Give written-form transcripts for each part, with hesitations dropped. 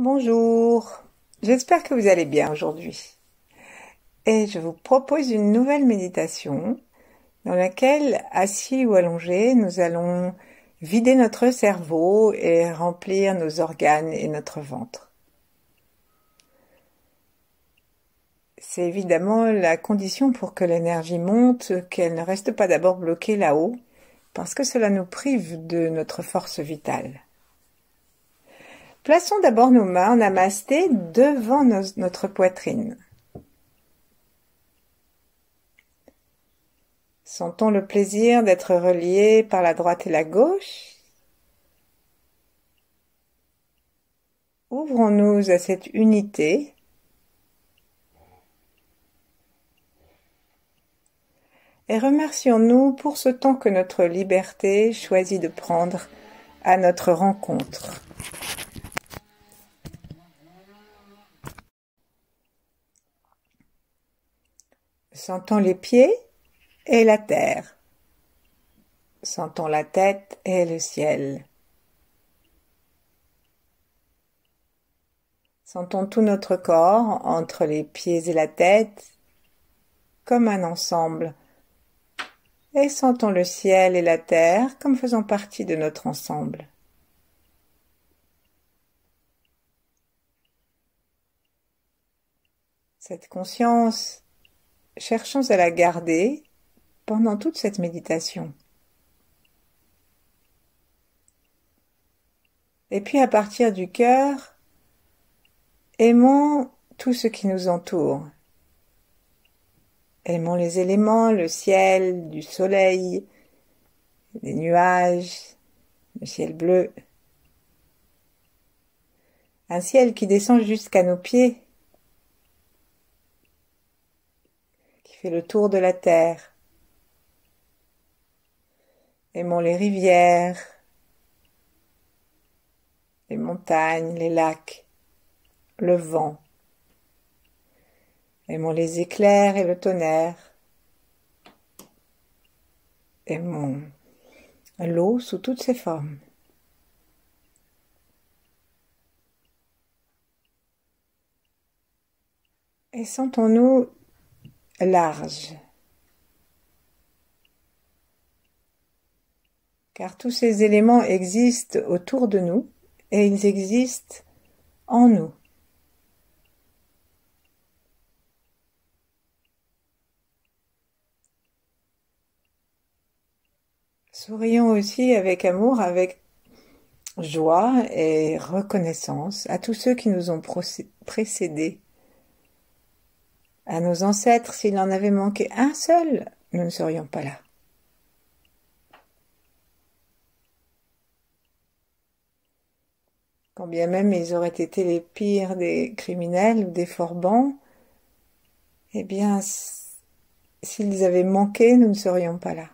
Bonjour, j'espère que vous allez bien aujourd'hui. Et je vous propose une nouvelle méditation dans laquelle, assis ou allongés, nous allons vider notre cerveau et remplir nos organes et notre ventre. C'est évidemment la condition pour que l'énergie monte, qu'elle ne reste pas d'abord bloquée là-haut, parce que cela nous prive de notre force vitale. Plaçons d'abord nos mains en namasté devant notre poitrine. Sentons le plaisir d'être reliés par la droite et la gauche. Ouvrons-nous à cette unité. Et remercions-nous pour ce temps que notre liberté choisit de prendre à notre rencontre. Sentons les pieds et la terre. Sentons la tête et le ciel. Sentons tout notre corps entre les pieds et la tête comme un ensemble. Et sentons le ciel et la terre comme faisant partie de notre ensemble. Cette conscience, cherchons à la garder pendant toute cette méditation. Et puis à partir du cœur, aimons tout ce qui nous entoure. Aimons les éléments, le ciel, du soleil, les nuages, le ciel bleu. Un ciel qui descend jusqu'à nos pieds, qui fait le tour de la terre. Aimons les rivières, les montagnes, les lacs, le vent. Aimons les éclairs et le tonnerre. Aimons l'eau sous toutes ses formes. Et sentons-nous larges. Car tous ces éléments existent autour de nous et ils existent en nous. Sourions aussi avec amour, avec joie et reconnaissance à tous ceux qui nous ont précédés. À nos ancêtres, s'il en avait manqué un seul, nous ne serions pas là. Quand bien même ils auraient été les pires des criminels ou des forbans, eh bien, s'ils avaient manqué, nous ne serions pas là.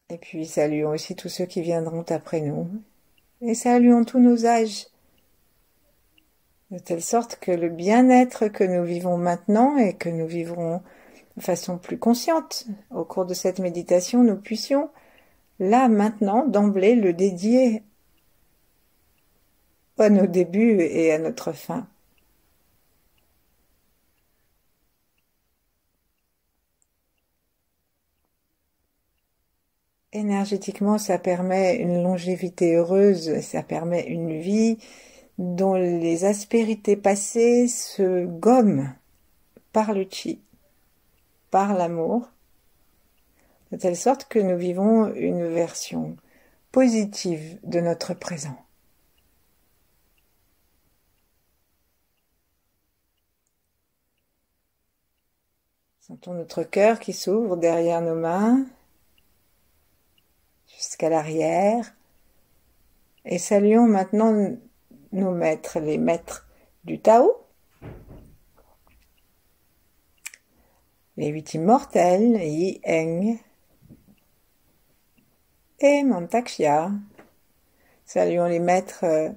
Et puis saluons aussi tous ceux qui viendront après nous. Et saluons tous nos âges. De telle sorte que le bien-être que nous vivons maintenant et que nous vivrons de façon plus consciente au cours de cette méditation, nous puissions, là, maintenant, d'emblée, le dédier à nos débuts et à notre fin. Énergétiquement, ça permet une longévité heureuse, ça permet une vie dont les aspérités passées se gomment par le chi, par l'amour, de telle sorte que nous vivons une version positive de notre présent. Sentons notre cœur qui s'ouvre derrière nos mains, jusqu'à l'arrière, et saluons maintenant nos maîtres, les maîtres du Tao, les 8 immortels, Yi Eng et Mantakshya. Saluons les maîtres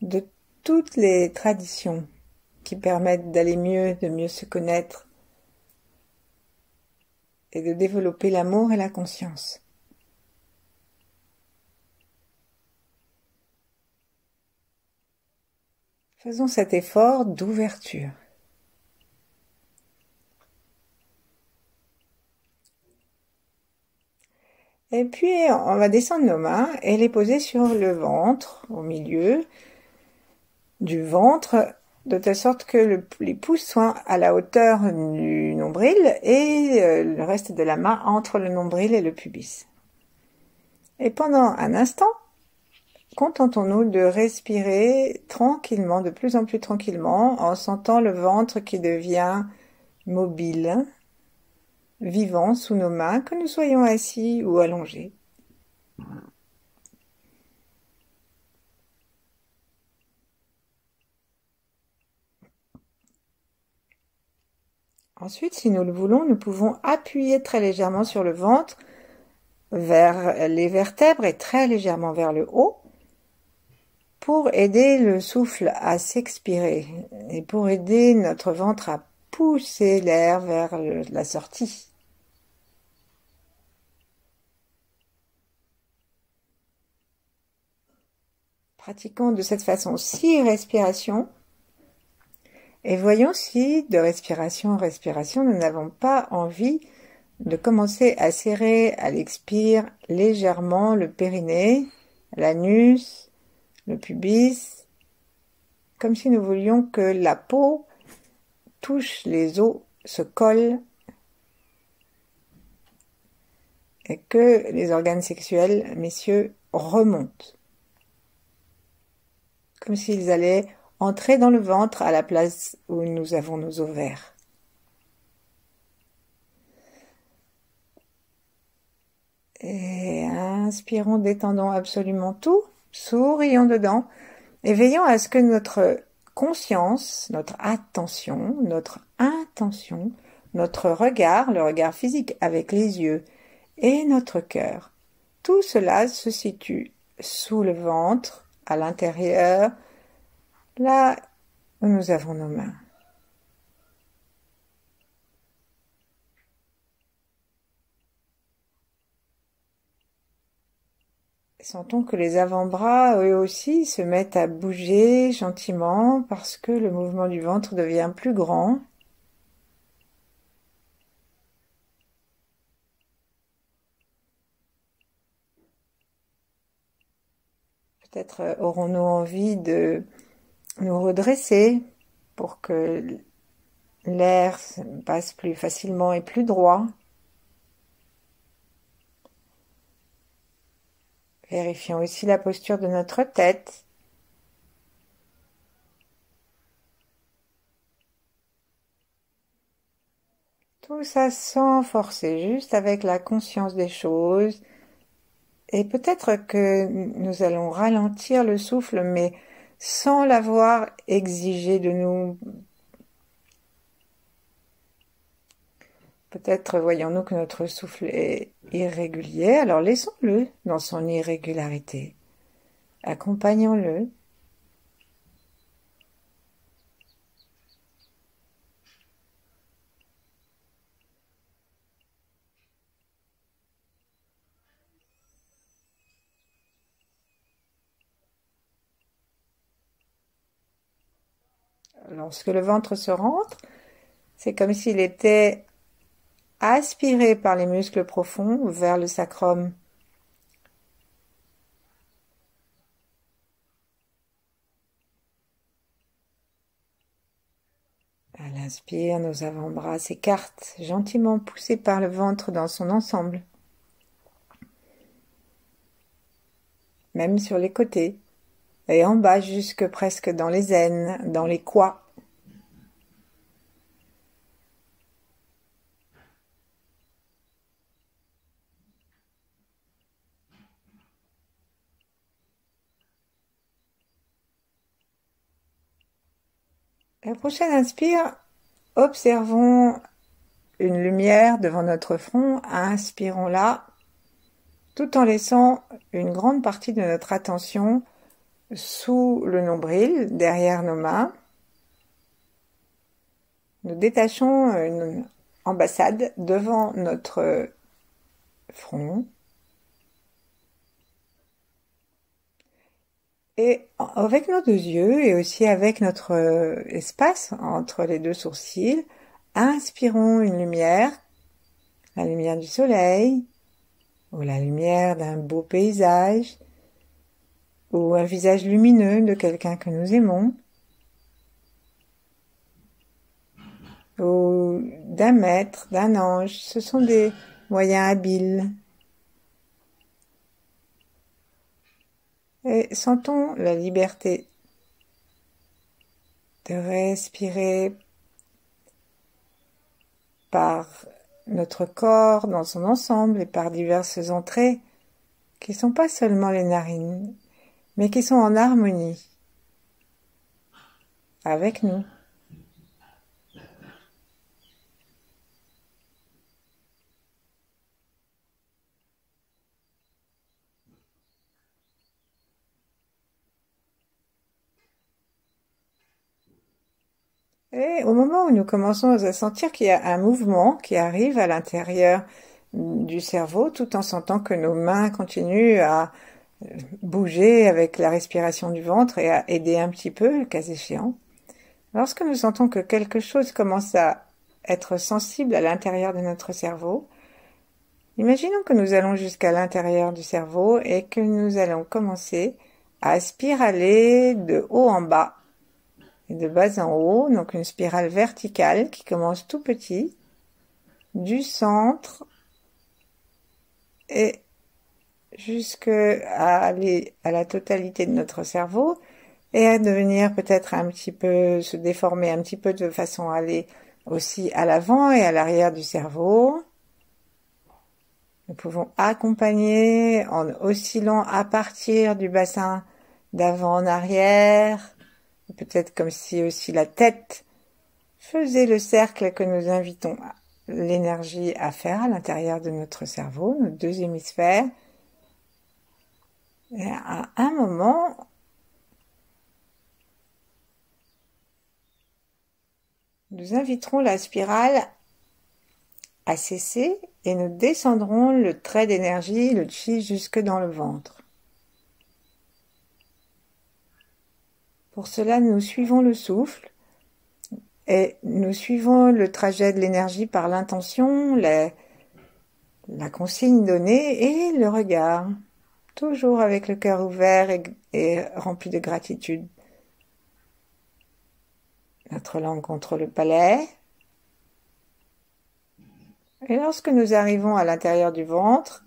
de toutes les traditions qui permettent d'aller mieux, de mieux se connaître et de développer l'amour et la conscience. Faisons cet effort d'ouverture. Et puis, on va descendre nos mains et les poser sur le ventre, au milieu du ventre, de telle sorte que les pouces soient à la hauteur du nombril et le reste de la main entre le nombril et le pubis. Et pendant un instant, contentons-nous de respirer tranquillement, de plus en plus tranquillement, en sentant le ventre qui devient mobile, vivant sous nos mains, que nous soyons assis ou allongés. Ensuite, si nous le voulons, nous pouvons appuyer très légèrement sur le ventre vers les vertèbres et très légèrement vers le haut pour aider le souffle à s'expirer et pour aider notre ventre à pousser l'air vers la sortie. Pratiquons de cette façon 6 respirations et voyons si de respiration en respiration nous n'avons pas envie de commencer à serrer à l'expire légèrement le périnée, l'anus, le pubis, comme si nous voulions que la peau touche les os, se colle et que les organes sexuels, messieurs, remontent. Comme s'ils allaient entrer dans le ventre à la place où nous avons nos ovaires. Et inspirons, détendons absolument tout, sourions dedans et veillons à ce que notre conscience, notre attention, notre intention, notre regard, le regard physique avec les yeux et notre cœur, tout cela se situe sous le ventre, à l'intérieur, là où nous avons nos mains. Sentons que les avant-bras, eux aussi, se mettent à bouger gentiment parce que le mouvement du ventre devient plus grand. Peut-être aurons-nous envie de nous redresser pour que l'air passe plus facilement et plus droit. Vérifions aussi la posture de notre tête. Tout ça sans forcer, juste avec la conscience des choses. Et peut-être que nous allons ralentir le souffle, mais sans l'avoir exigé de nous. Peut-être voyons-nous que notre souffle est irrégulier, alors laissons-le dans son irrégularité. Accompagnons-le. Lorsque le ventre se rentre, c'est comme s'il était aspiré par les muscles profonds vers le sacrum. À l'inspire, nos avant-bras s'écartent, gentiment poussés par le ventre dans son ensemble. Même sur les côtés, et en bas jusque presque dans les aines, dans les cois. La prochaine inspire, observons une lumière devant notre front, inspirons-la, tout en laissant une grande partie de notre attention sous le nombril, derrière nos mains. Nous détachons une ambassade devant notre front. Et avec nos deux yeux et aussi avec notre espace entre les deux sourcils, inspirons une lumière, la lumière du soleil ou la lumière d'un beau paysage ou un visage lumineux de quelqu'un que nous aimons ou d'un maître, d'un ange. Ce sont des moyens habiles. Et sentons la liberté de respirer par notre corps dans son ensemble et par diverses entrées qui ne sont pas seulement les narines, mais qui sont en harmonie avec nous. Et au moment où nous commençons à sentir qu'il y a un mouvement qui arrive à l'intérieur du cerveau, tout en sentant que nos mains continuent à bouger avec la respiration du ventre et à aider un petit peu, le cas échéant. Lorsque nous sentons que quelque chose commence à être sensible à l'intérieur de notre cerveau, imaginons que nous allons jusqu'à l'intérieur du cerveau et que nous allons commencer à spiraler de haut en bas et de bas en haut, donc une spirale verticale qui commence tout petit, du centre et jusqu'à aller à la totalité de notre cerveau et à devenir peut-être un petit peu, se déformer un petit peu de façon à aller aussi à l'avant et à l'arrière du cerveau. Nous pouvons accompagner en oscillant à partir du bassin d'avant en arrière, peut-être comme si aussi la tête faisait le cercle que nous invitons l'énergie à faire à l'intérieur de notre cerveau, nos deux hémisphères. Et à un moment, nous inviterons la spirale à cesser et nous descendrons le trait d'énergie, le chi, jusque dans le ventre. Pour cela, nous suivons le souffle et nous suivons le trajet de l'énergie par l'intention, la consigne donnée et le regard, toujours avec le cœur ouvert et rempli de gratitude. Notre langue contre le palais. Et lorsque nous arrivons à l'intérieur du ventre,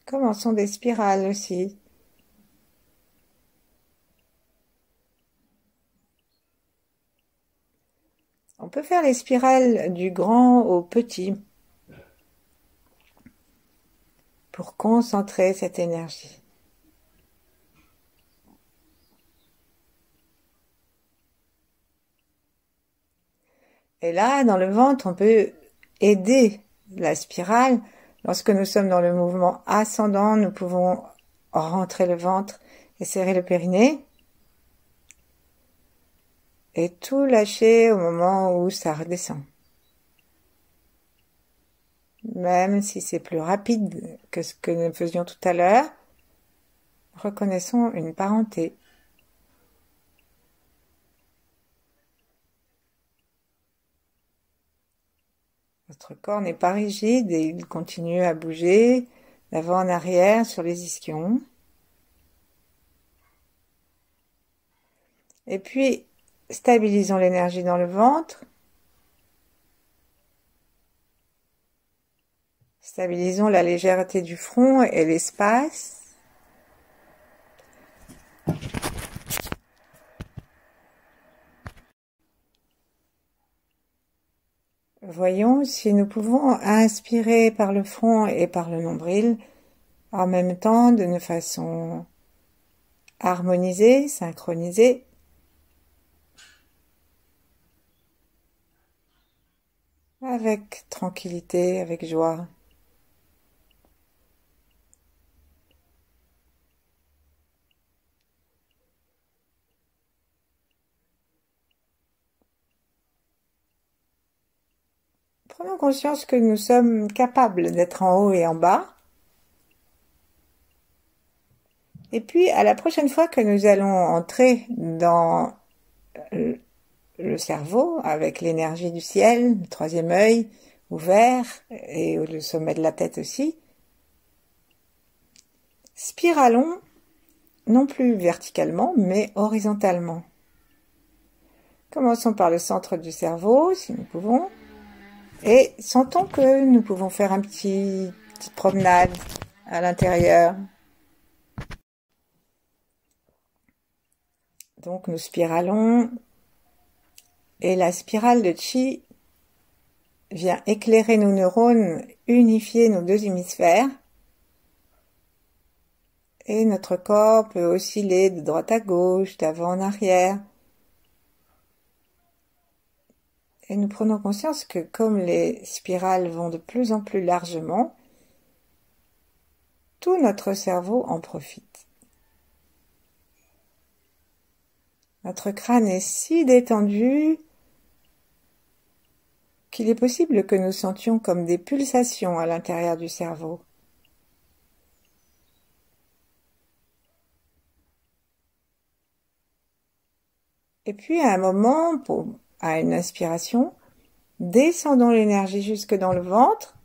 commençons des spirales aussi. On peut faire les spirales du grand au petit pour concentrer cette énergie. Et là, dans le ventre, on peut aider la spirale. Lorsque nous sommes dans le mouvement ascendant, nous pouvons rentrer le ventre et serrer le périnée. Et tout lâcher au moment où ça redescend. Même si c'est plus rapide que ce que nous faisions tout à l'heure, reconnaissons une parenté. Votre corps n'est pas rigide et il continue à bouger d'avant en arrière sur les ischions. Et puis, stabilisons l'énergie dans le ventre. Stabilisons la légèreté du front et l'espace. Voyons si nous pouvons inspirer par le front et par le nombril en même temps d'une façon harmonisée, synchronisée. Avec tranquillité, avec joie. Prenons conscience que nous sommes capables d'être en haut et en bas. Et puis, à la prochaine fois que nous allons entrer dans le cerveau, avec l'énergie du ciel, le troisième œil ouvert, et le sommet de la tête aussi, spiralons, non plus verticalement, mais horizontalement. Commençons par le centre du cerveau, si nous pouvons, et sentons que nous pouvons faire une petite promenade à l'intérieur. Donc nous spiralons, et la spirale de Chi vient éclairer nos neurones, unifier nos deux hémisphères, et notre corps peut osciller de droite à gauche, d'avant en arrière. Et nous prenons conscience que comme les spirales vont de plus en plus largement, tout notre cerveau en profite. Notre crâne est si détendu qu'il est possible que nous sentions comme des pulsations à l'intérieur du cerveau. Et puis à un moment, à une inspiration, descendons l'énergie jusque dans le ventre.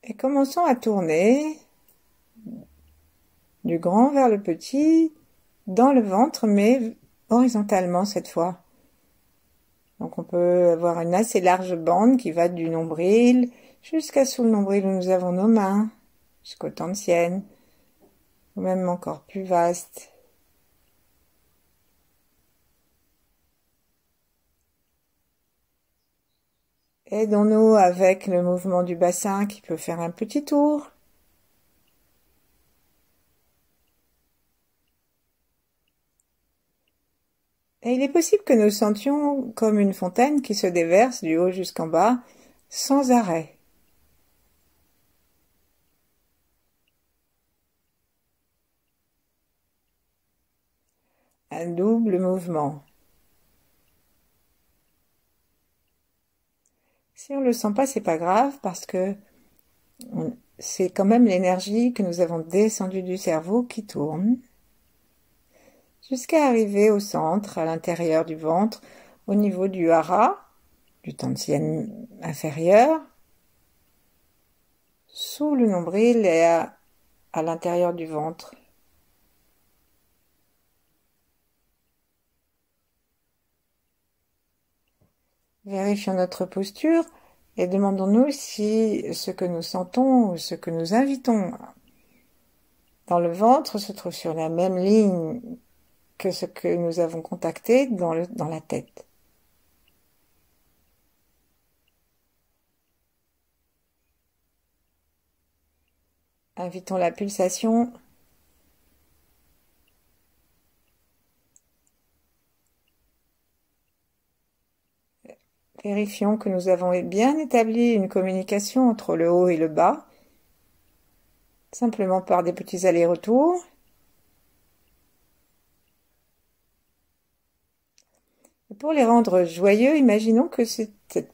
Et commençons à tourner du grand vers le petit, dans le ventre, mais horizontalement cette fois. Donc on peut avoir une assez large bande qui va du nombril jusqu'à sous le nombril où nous avons nos mains, jusqu'au tantienne, ou même encore plus vaste. Aidons-nous avec le mouvement du bassin qui peut faire un petit tour. Et il est possible que nous sentions comme une fontaine qui se déverse du haut jusqu'en bas, sans arrêt. Un double mouvement. Si on ne le sent pas, c'est pas grave parce que c'est quand même l'énergie que nous avons descendue du cerveau qui tourne jusqu'à arriver au centre, à l'intérieur du ventre, au niveau du hara, du tantienne inférieur, sous le nombril et à l'intérieur du ventre. Vérifions notre posture et demandons-nous si ce que nous sentons ou ce que nous invitons dans le ventre se trouve sur la même ligne que ce que nous avons contacté dans la tête. Invitons la pulsation. Vérifions que nous avons bien établi une communication entre le haut et le bas, simplement par des petits allers-retours. Et pour les rendre joyeux, imaginons que cette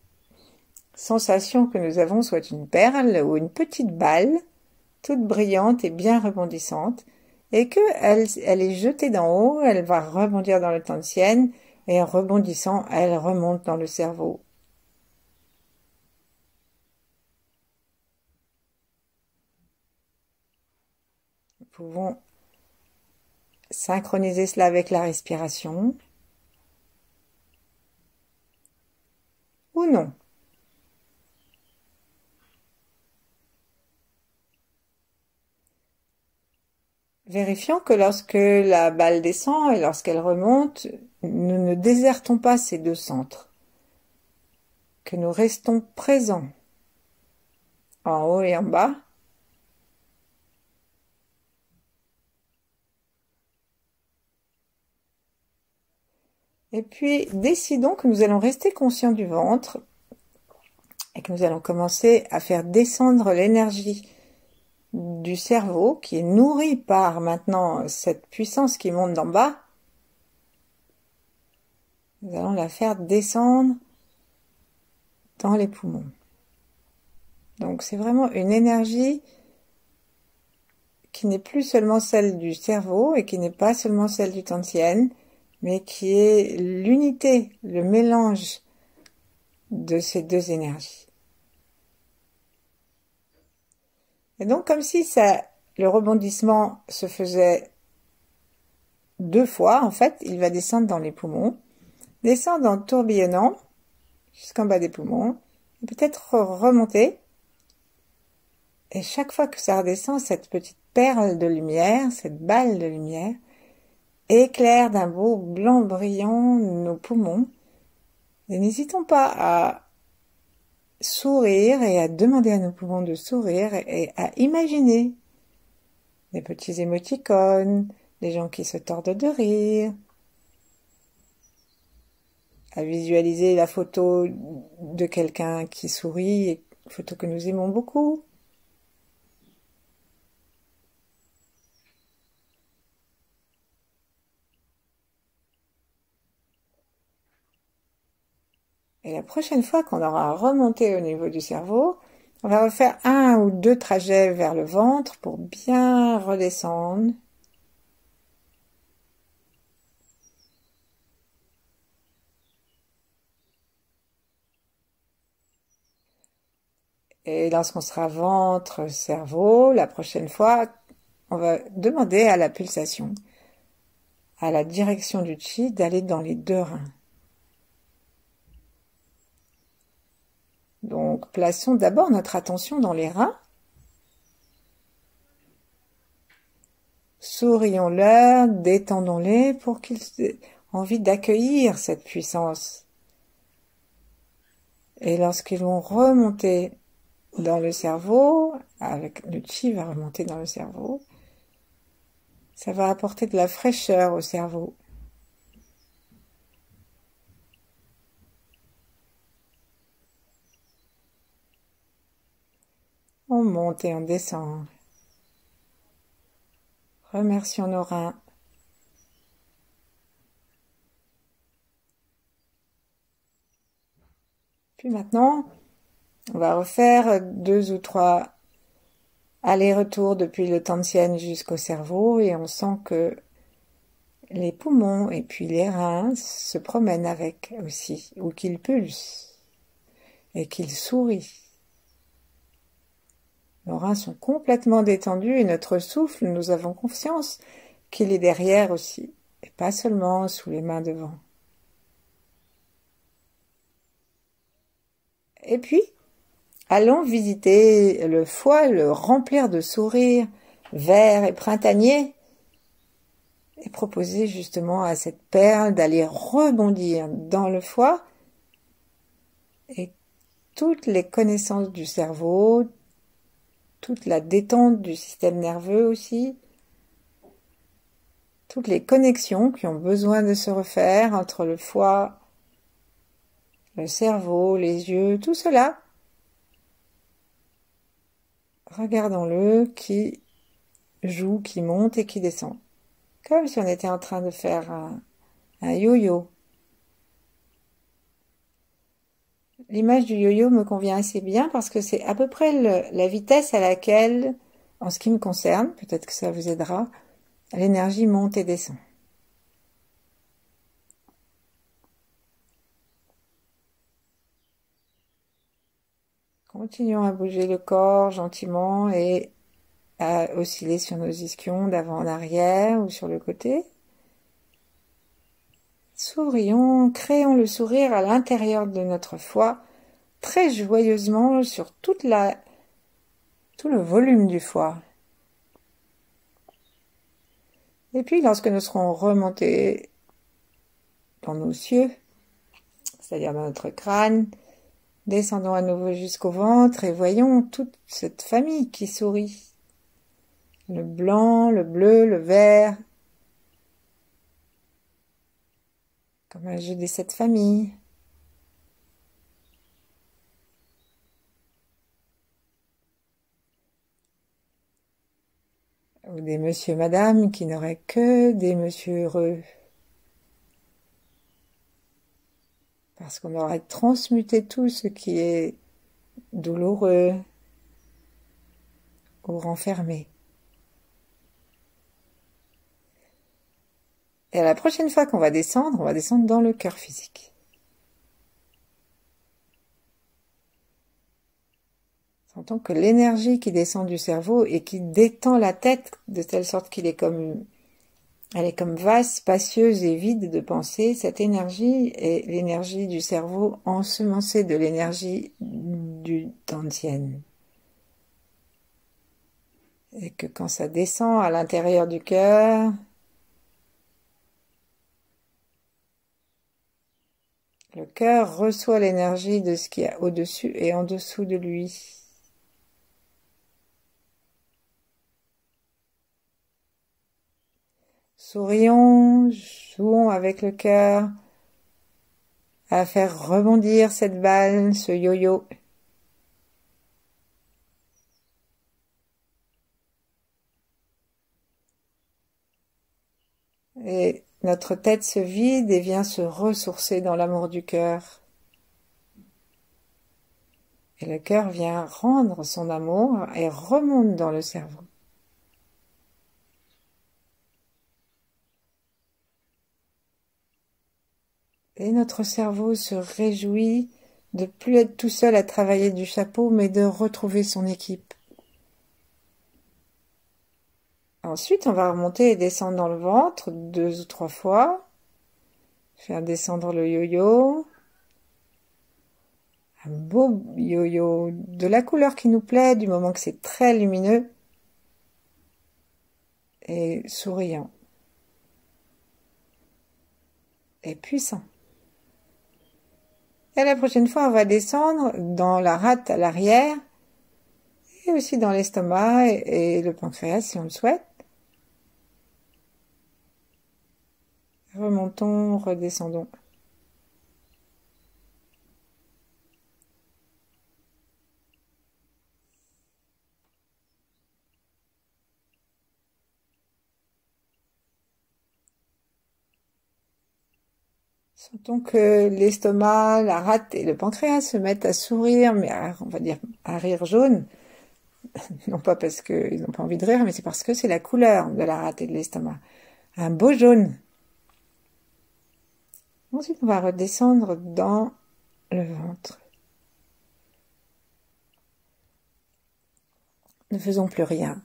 sensation que nous avons soit une perle ou une petite balle, toute brillante et bien rebondissante, et qu'elle est jetée d'en haut, elle va rebondir dans le tantienne, et en rebondissant, elle remonte dans le cerveau. Nous pouvons synchroniser cela avec la respiration, ou non. Vérifions que lorsque la balle descend et lorsqu'elle remonte, nous ne désertons pas ces deux centres, que nous restons présents en haut et en bas. Et puis décidons que nous allons rester conscients du ventre et que nous allons commencer à faire descendre l'énergie du cerveau qui est nourri par maintenant cette puissance qui monte d'en bas. Nous allons la faire descendre dans les poumons, Donc c'est vraiment une énergie qui n'est plus seulement celle du cerveau et qui n'est pas seulement celle du Tantien, mais qui est l'unité, le mélange de ces deux énergies. Et donc comme si le rebondissement se faisait 2 fois, en fait, il va descendre dans les poumons, descendre en tourbillonnant jusqu'en bas des poumons, et peut-être remonter. Et chaque fois que ça redescend, cette petite perle de lumière, cette balle de lumière, éclaire d'un beau blanc brillant nos poumons. Et n'hésitons pas à sourire et à demander à nos poumons de sourire et à imaginer des petits émoticônes, des gens qui se tordent de rire, à visualiser la photo de quelqu'un qui sourit, une photo que nous aimons beaucoup. Et la prochaine fois qu'on aura remonté au niveau du cerveau, on va refaire 1 ou 2 trajets vers le ventre pour bien redescendre. Et lorsqu'on sera ventre, cerveau, la prochaine fois, on va demander à la pulsation, à la direction du chi, d'aller dans les 2 reins. Donc, plaçons d'abord notre attention dans les reins. Sourions-leur, détendons-les pour qu'ils aient envie d'accueillir cette puissance. Et lorsqu'ils vont remonter dans le cerveau, avec le chi va remonter dans le cerveau, ça va apporter de la fraîcheur au cerveau. On monte et on descend. Remercions nos reins. Puis maintenant, on va refaire 2 ou 3 allers-retours depuis le Tantien jusqu'au cerveau et on sent que les poumons et puis les reins se promènent avec aussi, ou qu'ils pulsent et qu'ils sourient. Nos reins sont complètement détendus et notre souffle, nous avons confiance qu'il est derrière aussi, et pas seulement sous les mains devant. Et puis, allons visiter le foie, le remplir de sourires verts et printaniers, et proposer justement à cette perle d'aller rebondir dans le foie et toutes les connaissances du cerveau, toute la détente du système nerveux aussi, toutes les connexions qui ont besoin de se refaire entre le foie, le cerveau, les yeux, tout cela. Regardons-le qui joue, qui monte et qui descend. Comme si on était en train de faire un yo-yo. L'image du yo-yo me convient assez bien parce que c'est à peu près la vitesse à laquelle, en ce qui me concerne, peut-être que ça vous aidera, l'énergie monte et descend. Continuons à bouger le corps gentiment et à osciller sur nos ischions d'avant en arrière ou sur le côté. Sourions, créons le sourire à l'intérieur de notre foie, très joyeusement sur tout le volume du foie. Et puis, lorsque nous serons remontés dans nos cieux, c'est-à-dire dans notre crâne, descendons à nouveau jusqu'au ventre et voyons toute cette famille qui sourit. Le blanc, le bleu, le vert, comme un jeu des 7 familles. Ou des monsieur, madame qui n'auraient que des monsieur heureux. Parce qu'on aurait transmuté tout ce qui est douloureux, ou renfermé. Et à la prochaine fois qu'on va descendre, on va descendre dans le cœur physique. Sentons que l'énergie qui descend du cerveau et qui détend la tête de telle sorte qu'elle est comme vaste, spacieuse et vide de pensée, cette énergie est l'énergie du cerveau ensemencée de l'énergie du Dantian. Et que quand ça descend à l'intérieur du cœur, le cœur reçoit l'énergie de ce qu'il y a au-dessus et en dessous de lui. Sourions, jouons avec le cœur à faire rebondir cette balle, ce yo-yo. Et notre tête se vide et vient se ressourcer dans l'amour du cœur. Et le cœur vient rendre son amour et remonte dans le cerveau. Et notre cerveau se réjouit de plus être tout seul à travailler du chapeau, mais de retrouver son équipe. Ensuite, on va remonter et descendre dans le ventre 2 ou 3 fois. Faire descendre le yo-yo. Un beau yo-yo de la couleur qui nous plaît, du moment que c'est très lumineux et souriant. Et puissant. Et la prochaine fois, on va descendre dans la rate à l'arrière et aussi dans l'estomac et le pancréas si on le souhaite. Remontons, redescendons. Sentons que l'estomac, la rate et le pancréas se mettent à sourire, mais on va dire à rire jaune. Non pas parce qu'ils n'ont pas envie de rire, mais c'est parce que c'est la couleur de la rate et de l'estomac. Un beau jaune. Ensuite, on va redescendre dans le ventre. Ne faisons plus rien.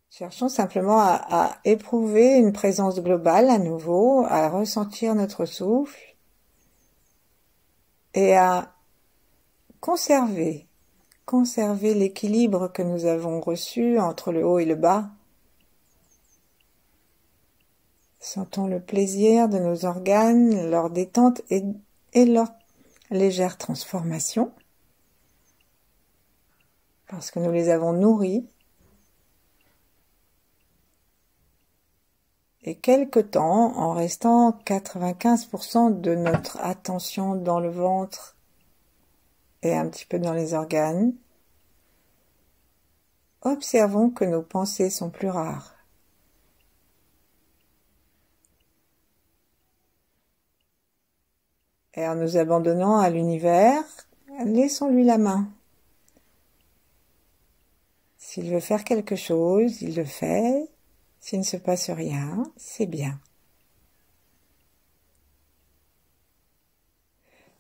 Cherchons simplement à éprouver une présence globale à nouveau, à ressentir notre souffle et à conserver l'équilibre que nous avons reçu entre le haut et le bas. Sentons le plaisir de nos organes, leur détente et leur légère transformation, parce que nous les avons nourris. Et quelque temps, en restant 95% de notre attention dans le ventre et un petit peu dans les organes, observons que nos pensées sont plus rares. Et en nous abandonnant à l'univers, laissons-lui la main. S'il veut faire quelque chose, il le fait. S'il ne se passe rien, c'est bien.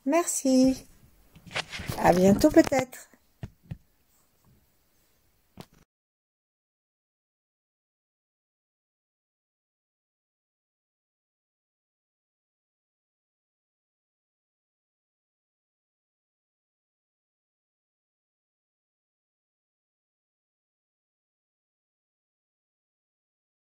Merci. À bientôt peut-être.